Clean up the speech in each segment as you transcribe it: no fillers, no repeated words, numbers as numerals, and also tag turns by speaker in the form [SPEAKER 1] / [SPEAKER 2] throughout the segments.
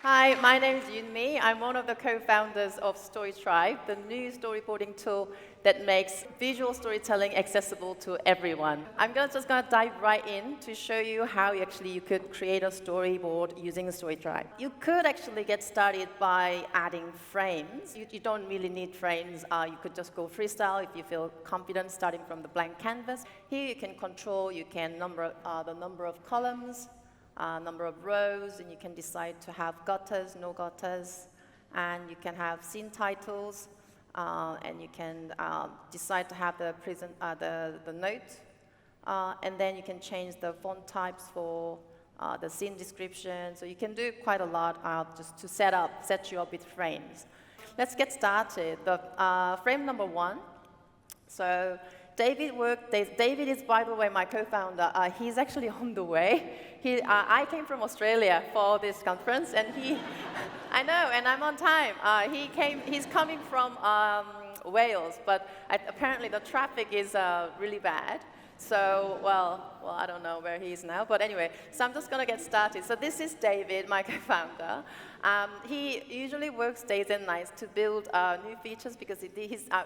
[SPEAKER 1] Hi, my name is Yunmie. I'm one of the co-founders of StoryTribe, the new storyboarding tool that makes visual storytelling accessible to everyone. I'm just going to dive right in to show you how you could create a storyboard using StoryTribe. You could actually get started by adding frames. You don't really need frames. You could just go freestyle if you feel confident starting from the blank canvas. Here you can control, number the number of columns, number of rows, and you can decide to have gutters, no gutters, and you can have scene titles, and you can decide to have the note, and then you can change the font types for the scene description. So you can do quite a lot just to set you up with frames. Let's get started. The frame number 1. So David is, by the way, my co-founder. He's actually on the way. I came from Australia for this conference, and I know, and I'm on time. He's coming from Wales, but apparently the traffic is really bad. So, well, I don't know where he is now, but anyway, so I'm just going to get started. So this is David, my co-founder. He usually works days and nights to build new features because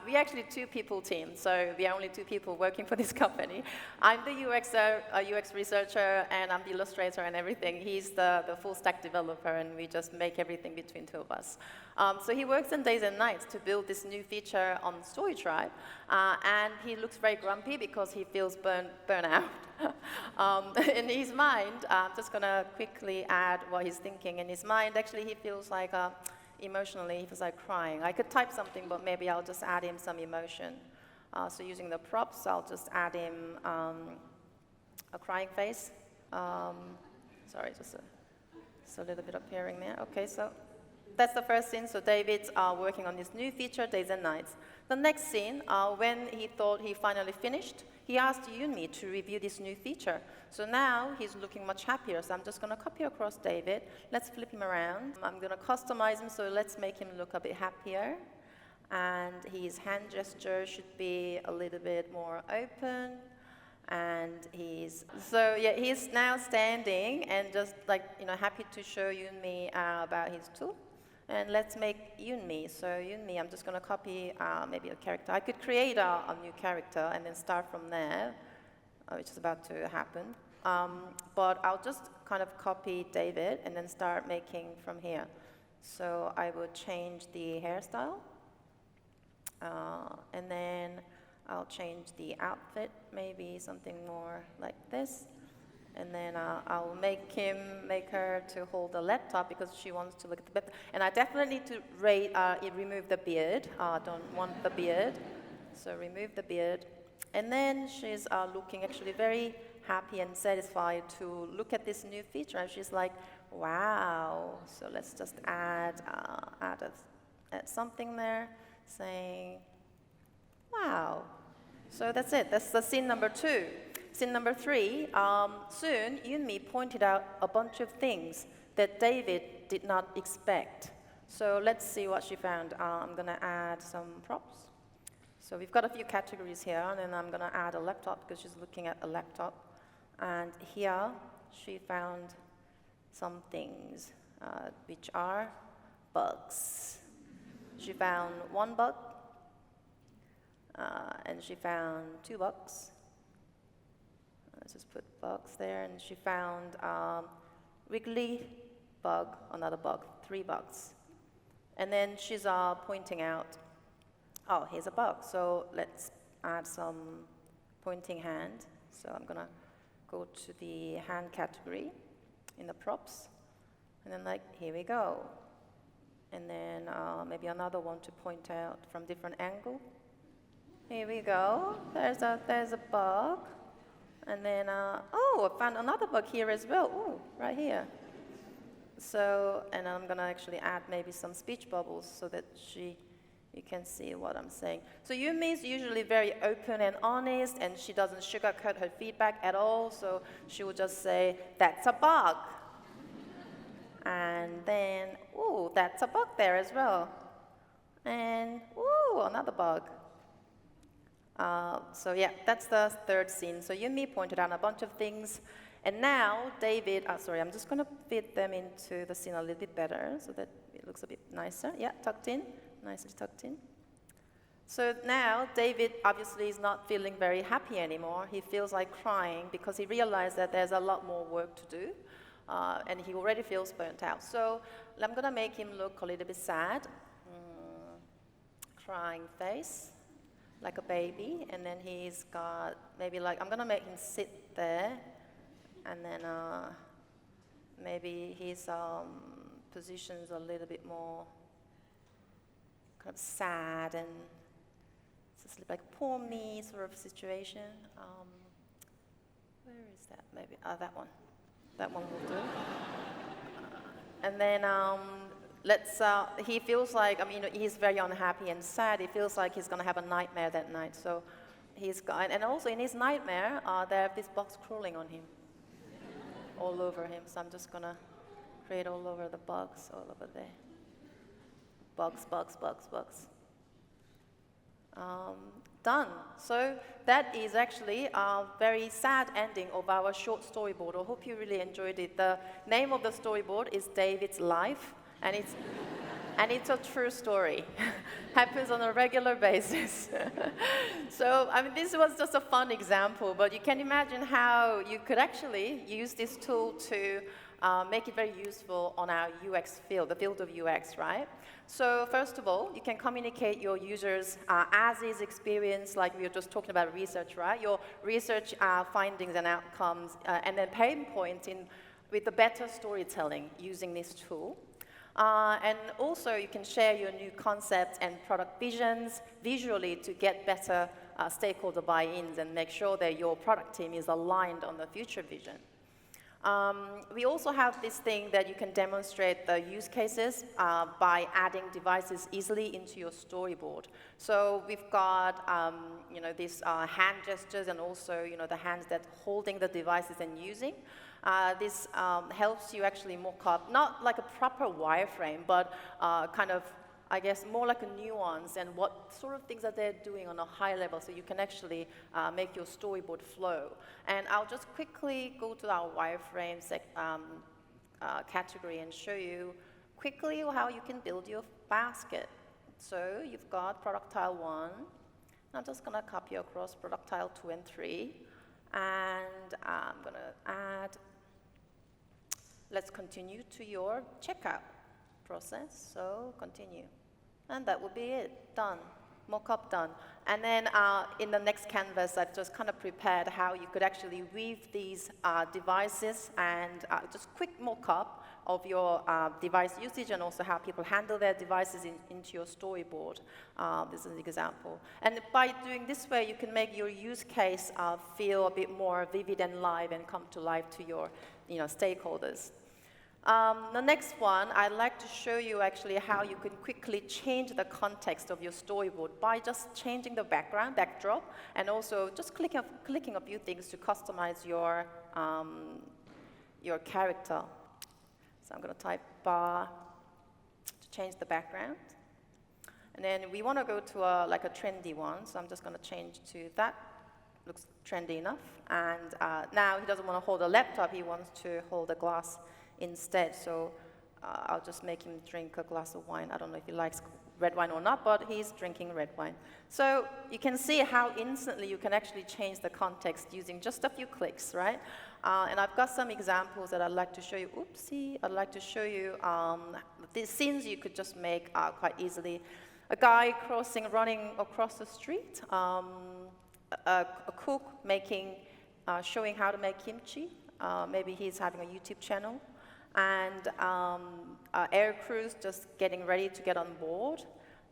[SPEAKER 1] we're actually a two-people team, so we are only 2 people working for this company. I'm the UX researcher, and I'm the illustrator and everything. He's the full-stack developer, and we just make everything between 2 of us. So he works in days and nights to build this new feature on StoryTribe, and he looks very grumpy because he feels burnt out. In his mind, I'm just going to quickly add what he's thinking. In his mind, actually, he feels like emotionally, he feels like crying. I could type something, but maybe I'll just add him some emotion. So using the props, I'll just add him a crying face. Sorry, just a little bit appearing there. Okay, so that's the first scene. So David's working on this new feature, days and nights. The next scene, when he thought he finally finished, he asked Yunmie to review this new feature. So now he's looking much happier. So I'm just going to copy across David. Let's flip him around. I'm going to customize him, so let's make him look a bit happier. And his hand gesture should be a little bit more open. And he's now standing and just happy to show Yunmie about his tool. And let's make Yunmie. So Yunmie, I'm just going to copy maybe a character. I could create a new character and then start from there, which is about to happen. But I'll just kind of copy David and then start making from here. So I would change the hairstyle. And then I'll change the outfit, maybe something more like this. And then I'll make her to hold the laptop because she wants to look at the laptop. And I definitely need to remove the beard. Don't want the beard. So remove the beard. And then she's looking actually very happy and satisfied to look at this new feature. And she's like, wow. So let's just add something there saying, wow. So that's it. That's the scene number 2. Scene number 3, soon Yunmie pointed out a bunch of things that David did not expect. So let's see what she found. I'm going to add some props. So we've got a few categories here, and then I'm going to add a laptop because she's looking at a laptop. And here she found some things, which are bugs. She found 1 bug, and she found 2 bugs. Let's just put bugs there, and she found wiggly bug, another bug, 3 bugs. And then she's pointing out, oh, here's a bug. So let's add some pointing hand. So I'm going to go to the hand category in the props, and then here we go. And then maybe another one to point out from different angle. Here we go. There's a bug. And then, I found another bug here as well. Ooh, right here. So, and I'm going to actually add maybe some speech bubbles so that you can see what I'm saying. So Yunmie is usually very open and honest, and she doesn't sugarcoat her feedback at all. So she will just say, that's a bug. And then, ooh, that's a bug there as well. And, ooh, another bug. So yeah, that's the 3rd scene. So Yunmie pointed out a bunch of things, And now David, sorry, I'm just going to fit them into the scene a little bit better so that it looks a bit nicer. Yeah, tucked in, nicely tucked in. So now David obviously is not feeling very happy anymore. He feels like crying because he realized that there's a lot more work to do, and he already feels burnt out. So I'm going to make him look a little bit sad, crying face, like a baby, and then he's got maybe like, I'm going to make him sit there, and then maybe his position's a little bit more kind of sad and it's like poor me sort of situation. Where is that? Maybe that one. That one will do. And then he feels like, I mean, he's very unhappy and sad. He feels like he's going to have a nightmare that night. So he's got, and also in his nightmare, they have this box crawling on him, all over him. So I'm just going to create all over the bugs, all over there. Bugs, bugs, bugs, bugs. Done. So that is actually a very sad ending of our short storyboard. I hope you really enjoyed it. The name of the storyboard is David's Life, and it's a true story. Happens on a regular basis. So, I mean, this was just a fun example, but you can imagine how you could actually use this tool to make it very useful on our UX field, the field of UX, right? So first of all, you can communicate your users' as-is experience, like we were just talking about research, right? Your research findings and outcomes, and then pain points with the better storytelling using this tool. And also, you can share your new concepts and product visions visually to get better stakeholder buy-ins and make sure that your product team is aligned on the future vision. We also have this thing that you can demonstrate the use cases by adding devices easily into your storyboard. So we've got these hand gestures and also the hands that holding the devices and using. This helps you actually mock up, not like a proper wireframe, but kind of, I guess, more like a nuance and what sort of things are they doing on a high level so you can actually make your storyboard flow. And I'll just quickly go to our wireframe category and show you quickly how you can build your basket. So you've got product tile 1. I'm just going to copy across product tile 2 and 3. And I'm going to add, let's continue to your checkout process. So continue. And that would be it. Done. Mock-up done. And then in the next canvas, I've just kind of prepared how you could actually weave these devices and just quick mock-up of your device usage and also how people handle their devices into your storyboard. This is an example. And by doing this way, you can make your use case feel a bit more vivid and live and come to life to your stakeholders. The next one, I'd like to show you actually how you can quickly change the context of your storyboard by just changing the backdrop, and also just clicking a few things to customize your character. So I'm going to type bar to change the background. And then we want to go to a trendy one, so I'm just going to change to that. Looks trendy enough. And now he doesn't want to hold a laptop, he wants to hold a glass instead. So I'll just make him drink a glass of wine. I don't know if he likes red wine or not, but he's drinking red wine. So you can see how instantly you can actually change the context using just a few clicks, right? And I've got some examples that I'd like to show you. Oopsie. I'd like to show you these scenes you could just make quite easily. A guy running across the street, a cook showing how to make kimchi. Maybe he's having a YouTube channel. And air crews just getting ready to get on board.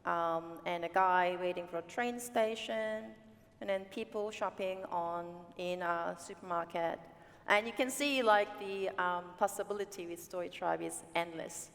[SPEAKER 1] And a guy waiting for a train station. And then people shopping in a supermarket. And you can see the possibility with StoryTribe is endless.